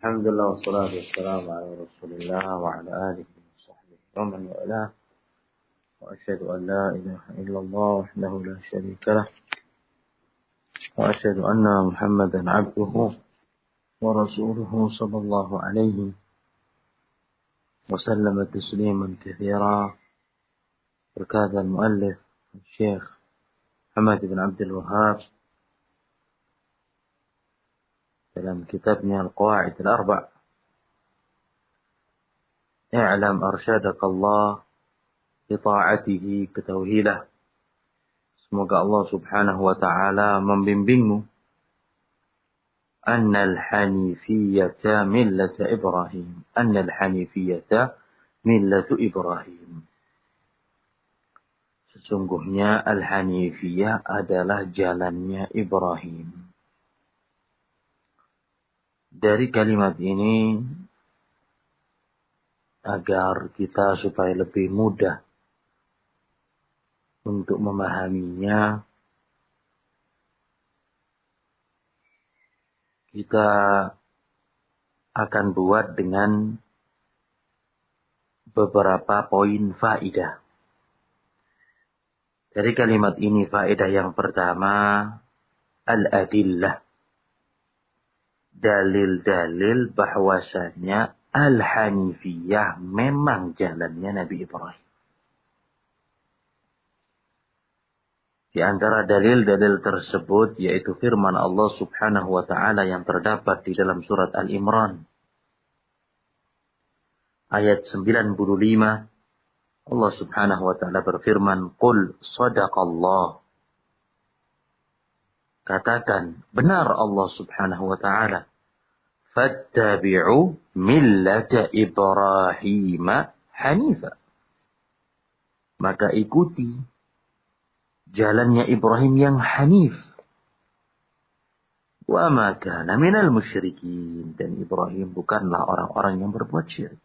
الحمد لله والصلاة والسلام على رسول الله وعلى آله وصحبه ومن والاه وأشهد أن لا إله إلا الله وحده لا شريك له وأشهد أن محمدا عبده ورسوله صلى الله عليه وسلم تسليما كثيرا. berkata المؤلف الشيخ محمد بن عبد الوهاب dalam kitabnya Al-Qawaid Al-Arba' i'lam arsyadakallah li ta'atihi, ketahuilah semoga Allah subhanahu wa ta'ala membimbingmu annal hanifiyata millata Ibrahim, annal hanifiyata millatu Ibrahim, sesungguhnya al-hanifiyah adalah jalannya Ibrahim. Dari kalimat ini, agar kita supaya lebih mudah untuk memahaminya, kita akan buat dengan beberapa poin faidah. Dari kalimat ini, faidah yang pertama, al-adillah. Dalil-dalil bahwasanya Al-Hanifiyah memang jalannya Nabi Ibrahim. Di antara dalil-dalil tersebut yaitu firman Allah subhanahu wa ta'ala yang terdapat di dalam surat Al-Imran. Ayat 95. Allah subhanahu wa ta'ala berfirman, Qul sadaqallah. Katakan, benar Allah subhanahu wa ta'ala. Fattabi'u millata Ibrahim hanifa. Maka ikuti jalannya Ibrahim yang hanif. Wa ma kana minal musyrikin. Dan Ibrahim bukanlah orang-orang yang berbuat syirik.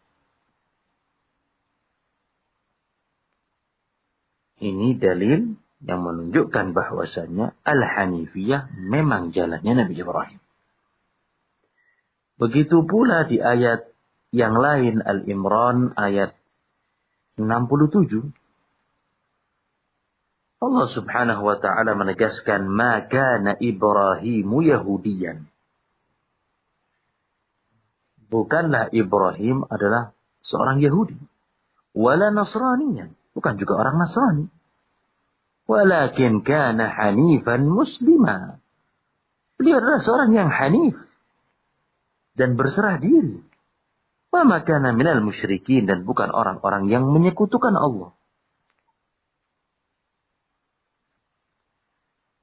Ini dalil yang menunjukkan bahwasanya Al-Hanifiyah memang jalannya Nabi Ibrahim. Begitu pula di ayat yang lain, Al-Imran ayat 67. Allah subhanahu wa ta'ala menegaskan, Ma kana Ibrahimu Yahudiyan. Bukanlah Ibrahim adalah seorang Yahudi. Wala Nasraniyan. Bukan juga orang Nasrani. Walakin kana hanifan muslima. Beliau adalah seorang yang hanif dan berserah diri. Wa ma kana minal musyrikin, dan bukan orang-orang yang menyekutukan Allah.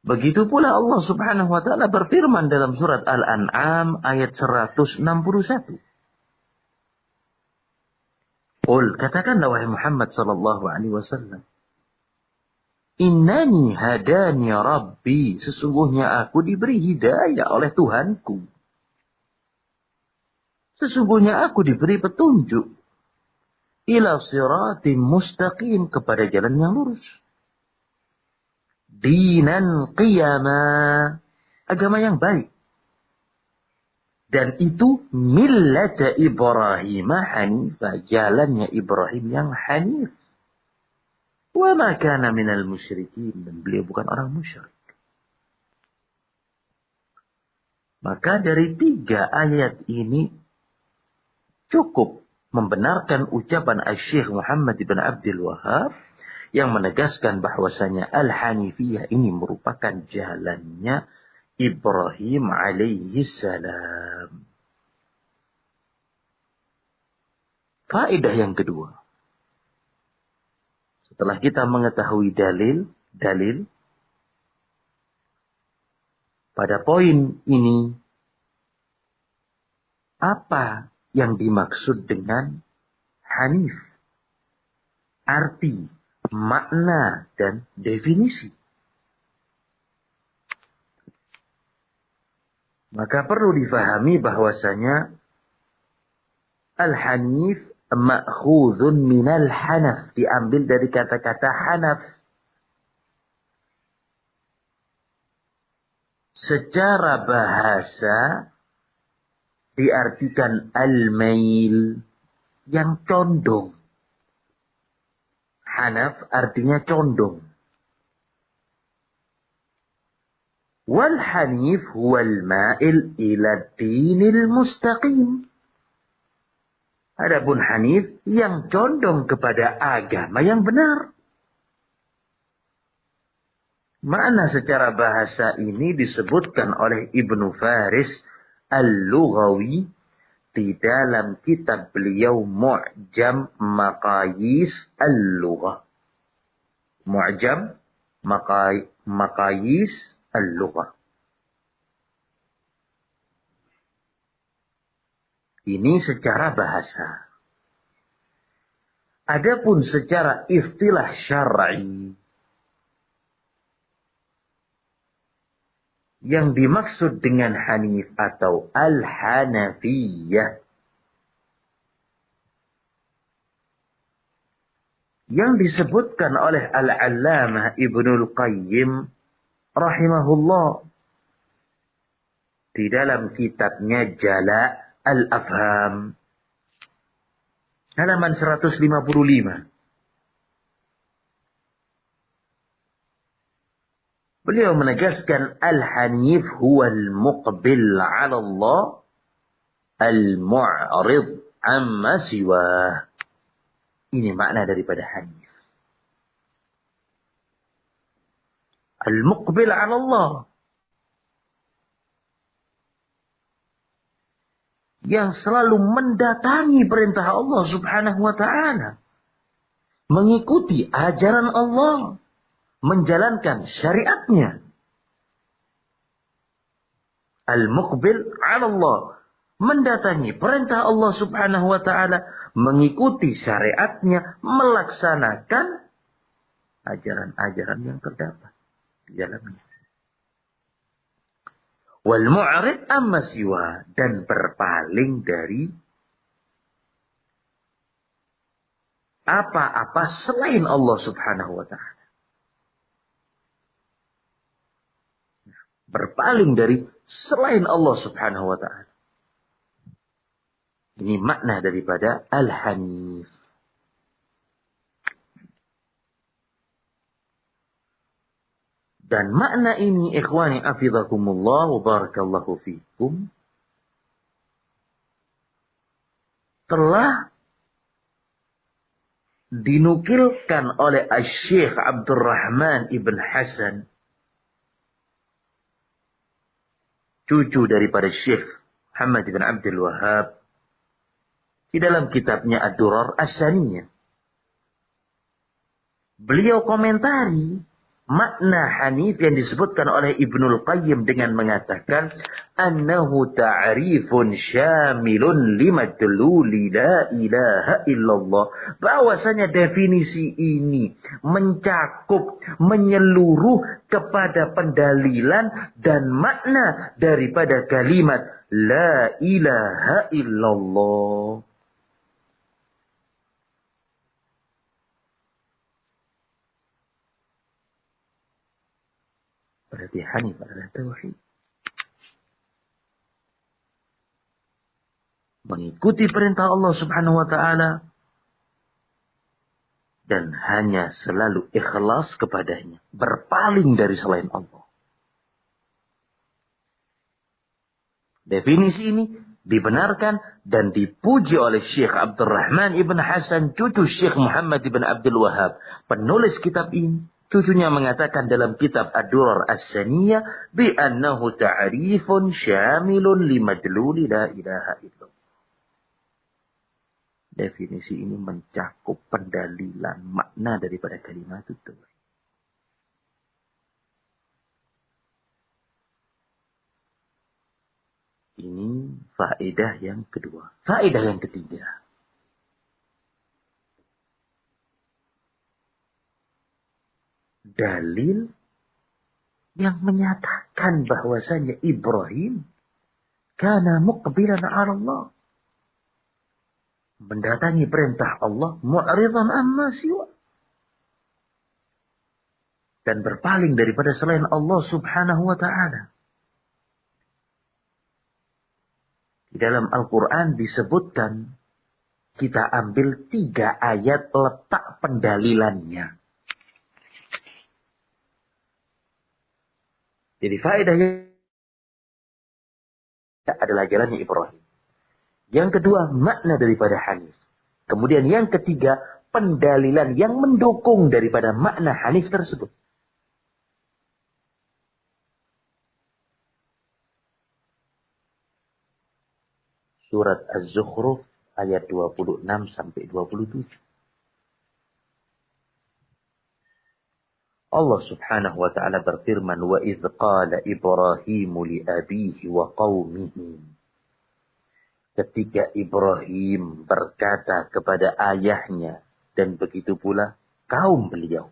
Begitu pula Allah subhanahu wa ta'ala berfirman dalam surat Al-An'am ayat 161. Qul, katakanlah wahai Muhammad sallallahu alaihi wasallam. Innani hadani Rabbi, sesungguhnya aku diberi hidayah oleh Tuhanku. Sesungguhnya aku diberi petunjuk. Ila siratim mustaqim, kepada jalan yang lurus. Dinan qiyama, agama yang baik. Dan itu millata Ibrahim hanifah, jalannya Ibrahim yang hanif. Wa ma kana minal musyrikin, dan beliau bukan orang musyrik. Maka dari 3 ayat ini cukup membenarkan ucapan Syekh Muhammad bin Abdul Wahab yang menegaskan bahwasanya Al-Hanifiyah ini merupakan jalannya Ibrahim alaihi salam. Faedah yang kedua. Setelah kita mengetahui dalil pada poin ini, apa yang dimaksud dengan hanif? Arti, makna, dan definisi. Maka perlu difahami bahwasanya Al-Hanif ma'khudhun minal hanaf, diambil dari kata-kata hanaf. Secara bahasa diartikan al-mail, yang condong. Hanaf artinya condong. Wal hanif huwal ma'il ila dinil mustaqim. Adapun hanif yang condong kepada agama yang benar. Makna secara bahasa ini disebutkan oleh Ibnu Faris Al-Lughawi di dalam kitab beliau Mu'jam Maqayis Al-Lughah. Mu'jam Maqayis Al-Lughah. Ini secara bahasa. Adapun secara istilah syar'i, yang dimaksud dengan hanif atau al-hanafiyah, yang disebutkan oleh Al-Allamah Ibnul Qayyim rahimahullah di dalam kitabnya Jala' Al-Afham halaman 155. Beliau menegaskan al-hanif huwa al-muqbil 'ala Allah al-mu'rid amma siwah. Ini makna daripada hanif. Al-muqbil 'ala Allah, yang selalu mendatangi perintah Allah Subhanahu wa ta'ala, mengikuti ajaran Allah, menjalankan syariatnya. Al-muqbil 'ala Allah, mendatangi perintah Allah Subhanahu wa ta'ala, mengikuti syariatnya, melaksanakan ajaran-ajaran yang terdapat di dalamnya. Wal mu'rid amma siwa, dan berpaling dari apa-apa selain Allah Subhanahu wa ta'ala. Berpaling dari selain Allah Subhanahu wa ta'ala. Ini makna daripada al-hanif. Dan makna ini, ikhwani afizakumullah wa barakallahu fikum, telah dinukilkan oleh Syekh Abdurrahman ibn Hasan, cucu daripada Syekh Muhammad ibn Abdul Wahhab, di dalam kitabnya Ad-Durar As-Saniyah. Beliau komentari makna hanif yang disebutkan oleh Ibnul Qayyim dengan mengatakan annahu ta'rifun syamilun limadluli la ilaha illallah, bahwasanya definisi ini mencakup, menyeluruh kepada pendalilan dan makna daripada kalimat la ilaha illallah. Berarti hanif adalah tauhid. Mengikuti perintah Allah Subhanahu wa ta'ala dan hanya selalu ikhlas kepadanya, berpaling dari selain Allah. Definisi ini dibenarkan dan dipuji oleh Syekh Abdurrahman ibn Hasan, cucu Syekh Muhammad ibn Abdul Wahhab, penulis kitab ini. Cucunya mengatakan dalam kitab Ad-Durar As-Saniyah bi annahu ta'rifun syamilun limadluli la ilaha illallah. Definisi ini mencakup pendalilan makna daripada kalimat itu. Ini faedah yang kedua. Faedah yang ketiga. Dalil yang menyatakan bahwasanya Ibrahim kana muqbilan 'ala Allah, mendatangi perintah Allah, mu'ridan amma siwa, dan berpaling daripada selain Allah Subhanahu wa ta'ala. Di dalam Al-Quran disebutkan, kita ambil 3 ayat letak pendalilannya. Jadi faedahnya adalah jalannya Ibrahim. Yang kedua, makna daripada Hanif. Kemudian yang ketiga, pendalilan yang mendukung daripada makna Hanif tersebut. Surat Az-Zukhruf ayat 26 sampai 27. Allah subhanahu wa ta'ala berfirman, wa idh qala Ibrahimu li abihi wa qawmihi. Ketika Ibrahim berkata kepada ayahnya dan begitu pula kaum beliau.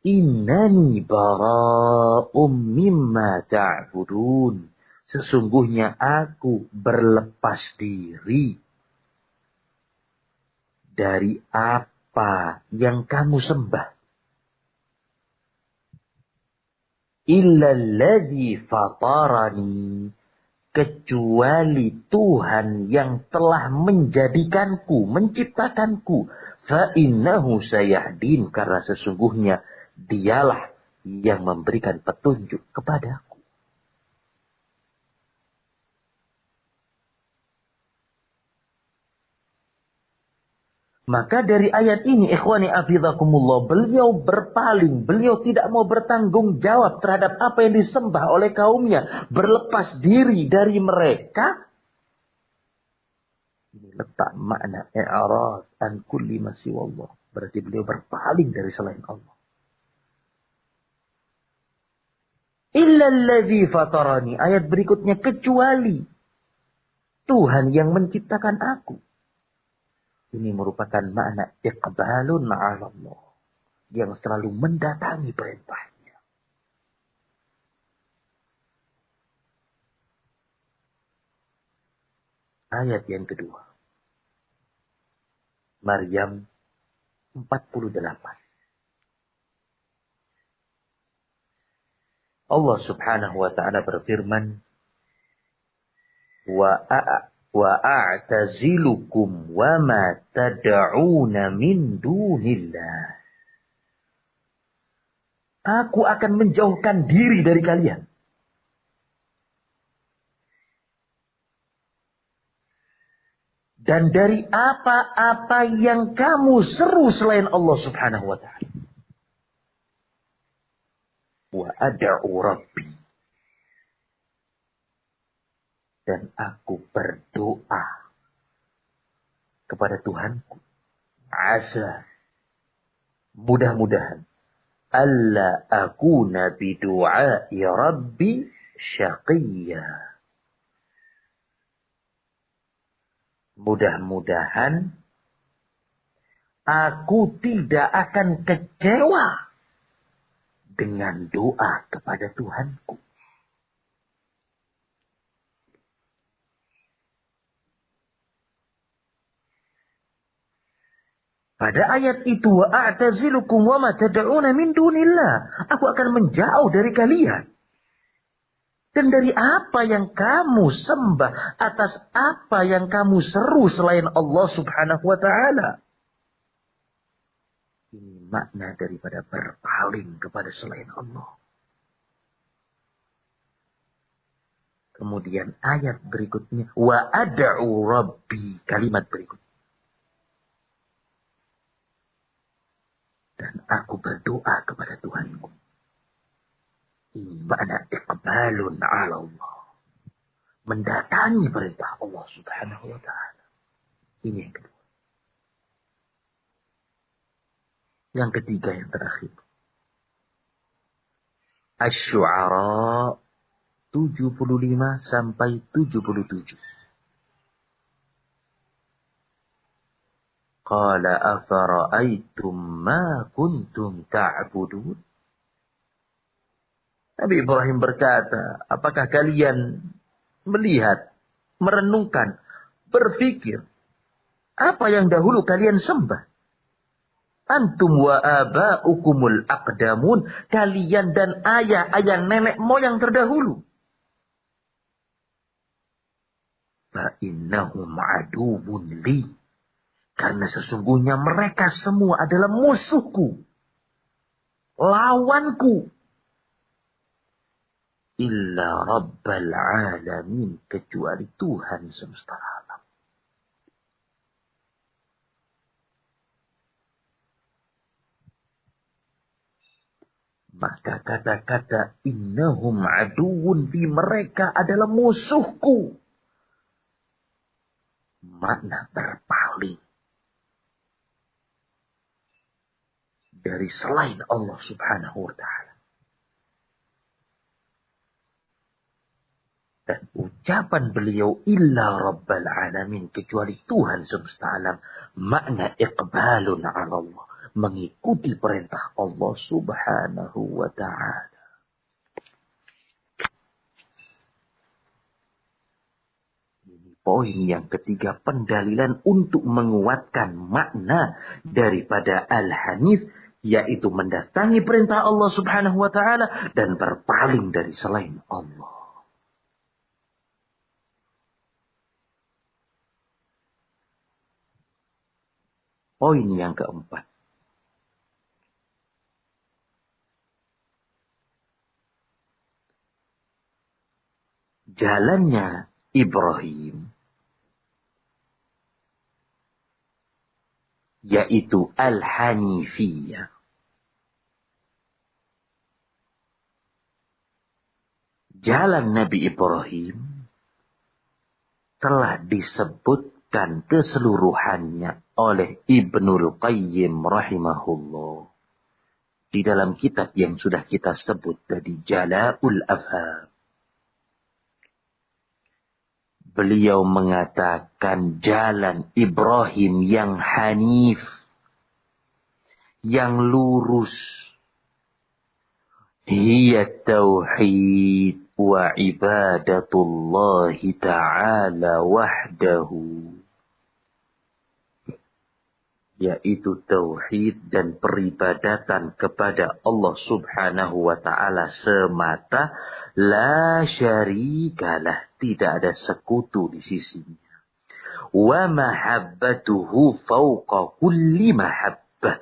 Innani bara'um mimma ta'budun. Sesungguhnya aku berlepas diri dari apa yang kamu sembah. Illa allazi fatarani. Kecuali Tuhan yang telah menjadikanku, menciptakanku. Fa'innahu sayahdin. Karena sesungguhnya dialah yang memberikan petunjuk kepadaku. Maka dari ayat ini, ikhwani afidhakumullah, beliau berpaling, beliau tidak mau bertanggung jawab terhadap apa yang disembah oleh kaumnya, berlepas diri dari mereka. Ini letak makna i'rad an kulli ma siwallah. Berarti beliau berpaling dari selain Allah. Illa allazi fatarani. Ayat berikutnya, kecuali Tuhan yang menciptakan aku. Ini merupakan makna iqbalun ala Allah. Yang selalu mendatangi perintahnya. Ayat yang kedua. Maryam 48. Allah subhanahu wa ta'ala berfirman. Wa a'tazilukum wa ma tad'una min dunillah. Aku akan menjauhkan diri dari kalian. Dan dari apa-apa yang kamu seru selain Allah subhanahu wa ta'ala. Wa ad'u rabbi. Dan aku berdoa kepada Tuhanku. Asa. Mudah-mudahan. Alla akuna bidu'ai rabbi syaqiyya. Mudah-mudahan aku tidak akan kecewa dengan doa kepada Tuhanku. Pada ayat itu, wa'atazilukum wa ma tad'una min dunillah. Aku akan menjauh dari kalian. Dan dari apa yang kamu sembah, atas apa yang kamu seru selain Allah subhanahu wa ta'ala. Ini makna daripada berpaling kepada selain Allah. Kemudian ayat berikutnya, wa ad'u rabbi, kalimat berikutnya. Dan aku berdoa kepada Tuhanku. Ini makna iqbalun ala Allah. Mendatangi perintah Allah subhanahu wa ta'ala. Ini yang kedua. Yang ketiga, yang terakhir. Asy-Syu'ara 75 sampai 77. Qala afara'aytum ma kuntum ta'budun. Nabi Ibrahim berkata, apakah kalian melihat, merenungkan, berpikir, apa yang dahulu kalian sembah? Antum wa aba'ukumul aqdamun. Kalian dan ayah nenek moyang terdahulu. fa innahum aduwwun li. Karena sesungguhnya mereka semua adalah musuhku, lawanku. Illa Rabbal Alamin, kecuali Tuhan semesta alam. Maka kata-kata innahum aduwwun li, mereka adalah musuhku, makna berpaling dari selain Allah subhanahu wa ta'ala. Dan ucapan beliau illa Rabbal Alamin, kecuali Tuhan semesta alam, makna iqbalun ala Allah, mengikuti perintah Allah subhanahu wa ta'ala. Ini poin yang ketiga, pendalilan untuk menguatkan makna daripada Al-Hanif, yaitu mendatangi perintah Allah subhanahu wa ta'ala dan berpaling dari selain Allah. Poin yang keempat. Jalannya Ibrahim, yaitu Al-Hanifiyah. Jalan Nabi Ibrahim telah disebutkan keseluruhannya oleh Ibnul Qayyim rahimahullah di dalam kitab yang sudah kita sebut tadi, Jala'ul Afham. Beliau mengatakan jalan Ibrahim yang hanif, yang lurus, hiya tauhid wa ibadatullahi ta'ala wahdahu, yaitu tauhid dan peribadatan kepada Allah subhanahu wa ta'ala semata, la syarikalah, tidak ada sekutu di sisinya, wa mahabbatuhu fauqa kulli mahabbah,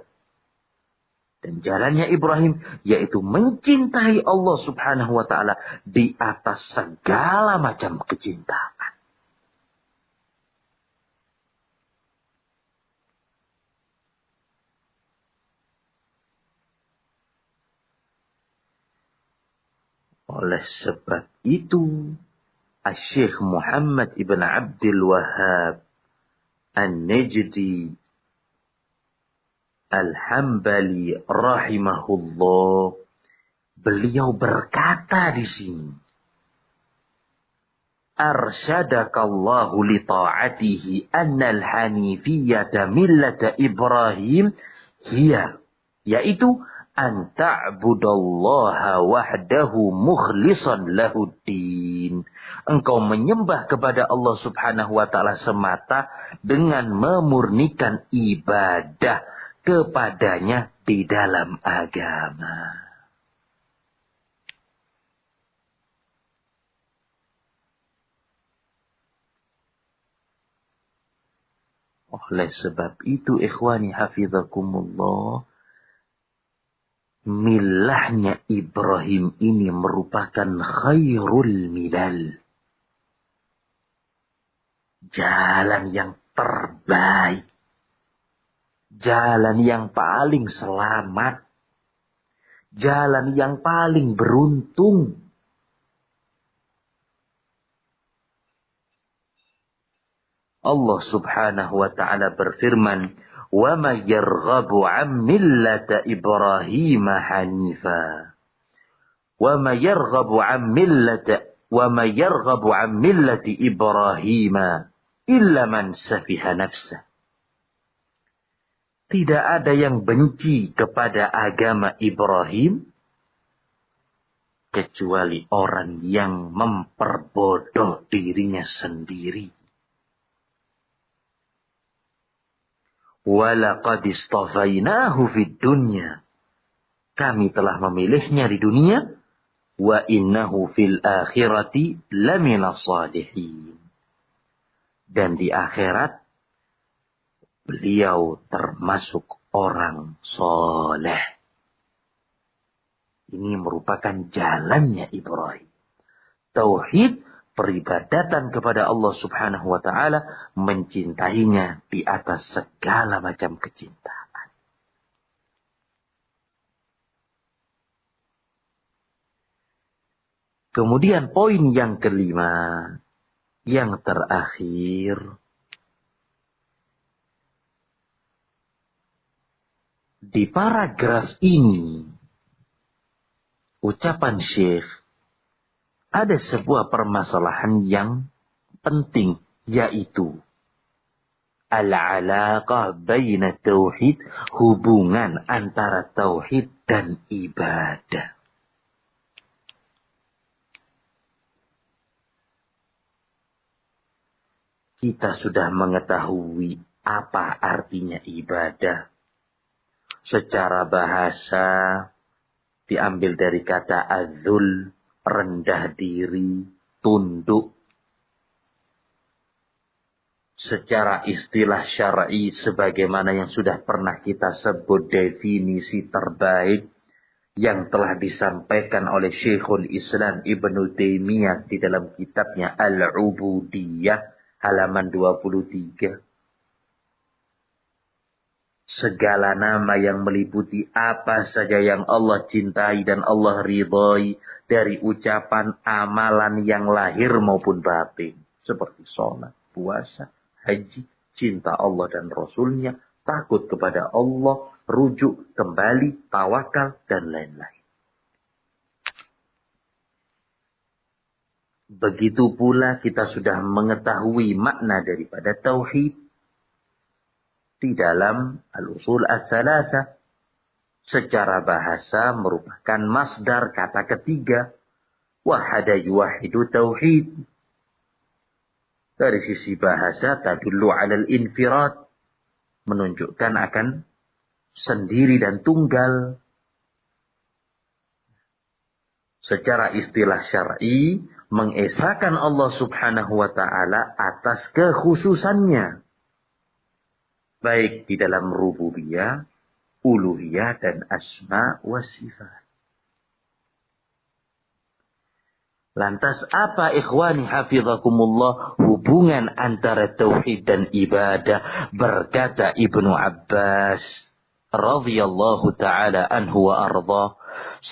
dan jalannya Ibrahim yaitu mencintai Allah subhanahu wa ta'ala di atas segala macam kecintaan. Oleh sebab itu, Asy-Syaikh Muhammad ibn Abdul Wahhab An-Najdi Al-Hambali rahimahullah, beliau berkata di sini, arsyadakallahu li ta'atihi annal hanifiyyata millata Ibrahim hiya, yaitu an ta'budallaha wahdahu mukhlishan lahuddin. Engkau menyembah kepada Allah subhanahu wa ta'ala semata dengan memurnikan ibadah kepadanya di dalam agama. Oleh sebab itu, ikhwani hafizakumullah, milahnya Ibrahim ini merupakan khairul milal, jalan yang terbaik, jalan yang paling selamat, jalan yang paling beruntung. Allah subhanahu wa ta'ala berfirman, وَمَا يَرْغَبُ عَنْ مِلَّةِ إِبْرَاهِيمَ حَنِيفًا وَمَا يَرْغَبُ عَنْ مِلَّةِ إِبْرَاهِيمَ إِلَّا مَنْ سَفِهَ نَفْسَهُ. Tidak ada yang benci kepada agama Ibrahim kecuali orang yang memperbodoh dirinya sendiri. وَلَقَدْ اصْطَفَيْنَاهُ فِي الدُّنْيَا, kami telah memilihnya di dunia, وَإِنَّهُ فِي الْآخِرَةِ لَمِنَ الصَّالِحِينَ, Dan di akhirat, beliau termasuk orang soleh. Ini merupakan jalannya Ibrahim. Tauhid, peribadatan kepada Allah subhanahu wa ta'ala, mencintainya di atas segala macam kecintaan. Kemudian poin yang kelima, yang terakhir, di paragraf ini, ucapan Syekh, ada sebuah permasalahan yang penting, yaitu al-alaqah baina tauhid, hubungan antara tauhid dan ibadah. Kita sudah mengetahui apa artinya ibadah. Secara bahasa diambil dari kata azul, rendah diri, tunduk. Secara istilah syar'i, sebagaimana yang sudah pernah kita sebut definisi terbaik yang telah disampaikan oleh Syekhul Islam Ibnu Taimiyah di dalam kitabnya Al-Ubudiyah halaman 23. Segala nama yang meliputi apa saja yang Allah cintai dan Allah ridhai dari ucapan amalan yang lahir maupun batin. Seperti sholat, puasa, haji, cinta Allah dan Rasulnya, takut kepada Allah, rujuk, kembali, tawakal, dan lain-lain. Begitu pula kita sudah mengetahui makna daripada tauhid di dalam al-usul as-salasa. Secara bahasa merupakan masdar kata ketiga. Wahada yuwahidu tauhid. Dari sisi bahasa tadullu alal infirad. Menunjukkan akan sendiri dan tunggal. Secara istilah syar'i, mengesahkan Allah subhanahu wa ta'ala atas kekhususannya. Baik di dalam rububiyah, uluhiyah, dan asma wa sifat. Lantas apa ikhwani hafizakumullah hubungan antara tauhid dan ibadah? Berkata Ibnu Abbas radhiyallahu ta'ala anhu wa arda,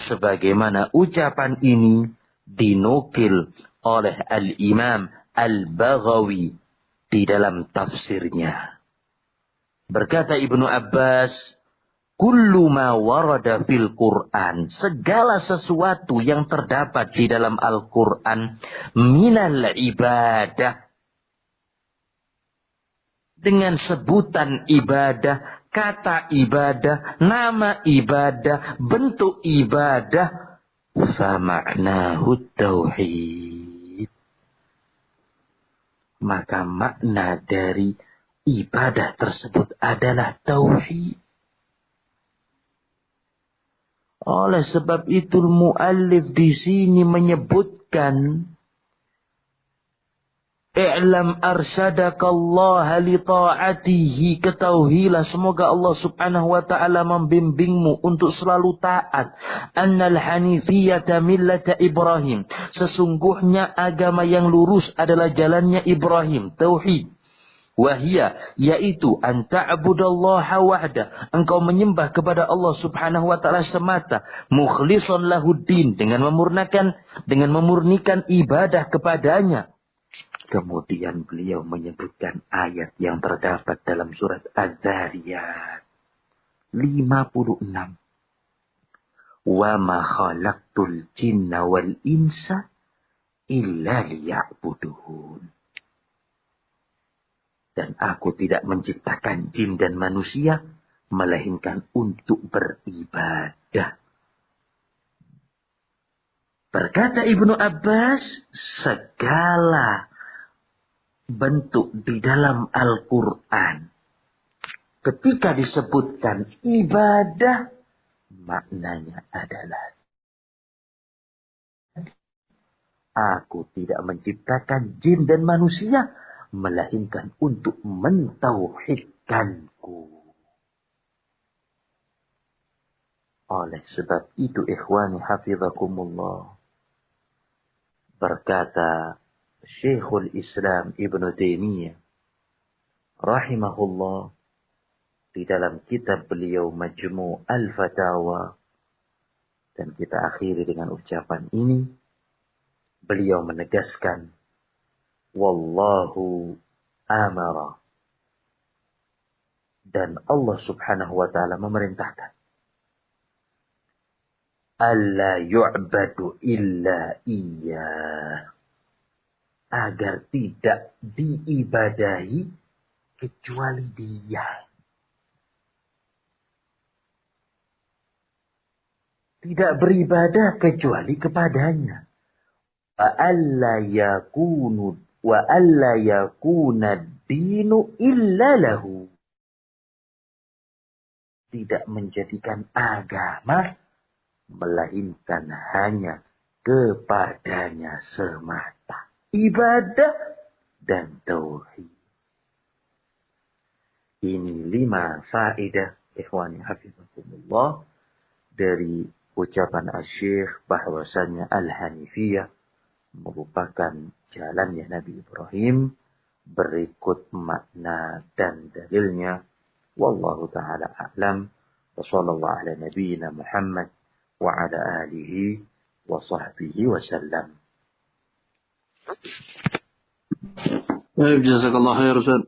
sebagaimana ucapan ini dinukil oleh Al-Imam Al-Baghawi di dalam tafsirnya. Berkata Ibnu Abbas, kullu ma warada fil Qur'an, segala sesuatu yang terdapat di dalam Al-Qur'an minal ibadah, dengan sebutan ibadah, kata ibadah, nama ibadah, bentuk ibadah, fama'nahu tauhid, maka makna dari ibadah tersebut adalah tauhid. Oleh sebab itu muallif di sini menyebutkan, i'lam arsyadakallah li ta'atihi, ketahuilah semoga Allah subhanahu wa ta'ala membimbingmu untuk selalu taat. Annal hanifiyata millata Ibrahim, sesungguhnya agama yang lurus adalah jalannya Ibrahim, tauhid. Wahia, yaitu anta'budallaha wahda, engkau menyembah kepada Allah subhanahu wa ta'ala semata, mukhlisan lahuddin, dengan memurnikan ibadah kepadanya. Kemudian beliau menyebutkan ayat yang terdapat dalam surat Az-Zariyat 56. Wa ma khalaqtul jinna wal insa illa liya'budun. Dan aku tidak menciptakan jin dan manusia melainkan untuk beribadah. Berkata Ibnu Abbas, segala bentuk di dalam Al-Quran, ketika disebutkan ibadah, maknanya adalah aku tidak menciptakan jin dan manusia melainkan untuk mentauhidkanku. Oleh sebab itu, ikhwani hafizakumullah, berkata Syekhul Islam Ibn Taimiyah rahimahullah di dalam kitab beliau Majmu' al-Fatawa, dan kita akhiri dengan ucapan ini, beliau menegaskan, wallahu amara, dan Allah subhanahu wa ta'ala memerintahkan, alla yu'badu illa iyyah, agar tidak diibadahi kecuali Dia. Tidak beribadah kecuali kepadanya. Wa alla yakuna dinu illa lahu. Tidak menjadikan agama melainkan hanya kepadanya semata. Ibadah dan tauhid. Ini 5 faedah, ikhwani hafizakumullah, dari ucapan Asy-Syaikh bahwasanya Al-Hanifiyah merupakan jalannya Nabi Ibrahim. Berikut makna dan dalilnya. Wallahu ta'ala a'lam. Wa sallallahu ala nabiyyina Muhammad wa ala alihi wa sahbihi wa sallam. Baik, jazakallah khair Ustaz.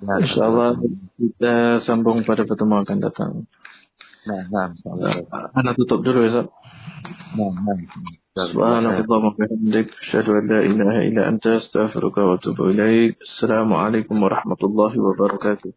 Insyaallah kita sambung pada pertemuan akan datang. Ana tutup dulu ya Ustaz. Subhanallah wa bihamdik, asyhadu an la ilaha illa anta, astaghfiruka wa atubu ilaik. Assalamualaikum warahmatullahi wabarakatuh.